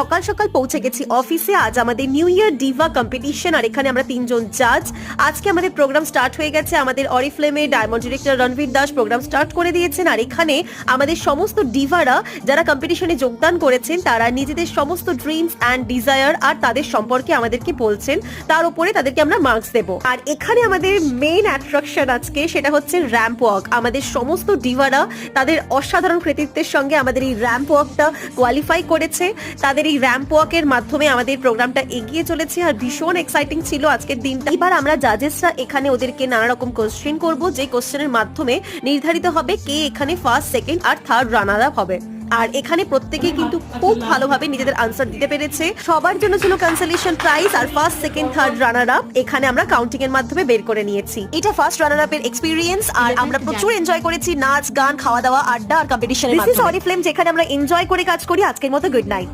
সকাল সকাল পৌঁছে গেছি অফিসে। আজ আমাদের নিউ ইয়ার ডিভা কম্পিটিশন, আর এখানে আমরা 3 জন জাজ। আজকে আমাদের প্রোগ্রাম স্টার্ট হয়ে গেছে। আমাদের অরিফ্লেমে diamond director Ranbir Das program start করে দিয়েছেন, আর এখানে আমাদের সমস্ত ডিভারা যারা কম্পিটিশনে যোগদান করেছেন তারা নিজেদের সমস্ত ড্রিমস অ্যান্ড ডিজায়ার আর তাদের সম্পর্কে আমাদেরকে বলছেন, তার উপরে তাদেরকে আমরা মার্কস দেব। আর এখানে আমাদের মেইন অ্যাট্রাকশন আজকে সেটা হচ্ছে র্যাম্প ওয়াক। আমাদের সমস্ত ডিভারা তাদের অসাধারণ কৃতিত্বের সঙ্গে আমাদের এই র্যাম্প ওয়াকটা কোয়ালিফাই করেছে। তাদের এই র্যাম্প ওয়াকের মাধ্যমে আমাদের প্রোগ্রামটা এগিয়ে চলেছে, আর ভীষণ এক্সাইটিং ছিল আজকের দিনটা। এবার আমরা জাজেসরা এখানে ওদেরকে নানা রকম কোশ্চেন করব, যে কোশ্চেনের মাধ্যমে নির্ধারিত হবে কে এখানে ফার্স্ট, সেকেন্ড আর থার্ড রানার আপ হবে। আর এখানে প্রত্যেকেই কিন্তু খুব ভালোভাবে নিজেদের আনসার দিতে পেরেছে। সবার জন্য ছিল কনসোলেশন প্রাইজ, আর first, second, third runner up এখানে আমরা কাউন্টিং এর মাধ্যমে বের করে নিয়েছি। এটা ফার্স্ট রানার আপের এক্সপিরিয়েন্স, আর আমরা প্রচুর এনজয় করেছি নাচ গান, খাওয়া দাওয়া, আড্ডা আর কম্পিটিশনের মাধ্যমে। দিস ইজ অরিফ্লেম, যেখানে আমরা এনজয় করে কাজ করি। আজকের মতো গুড নাইট।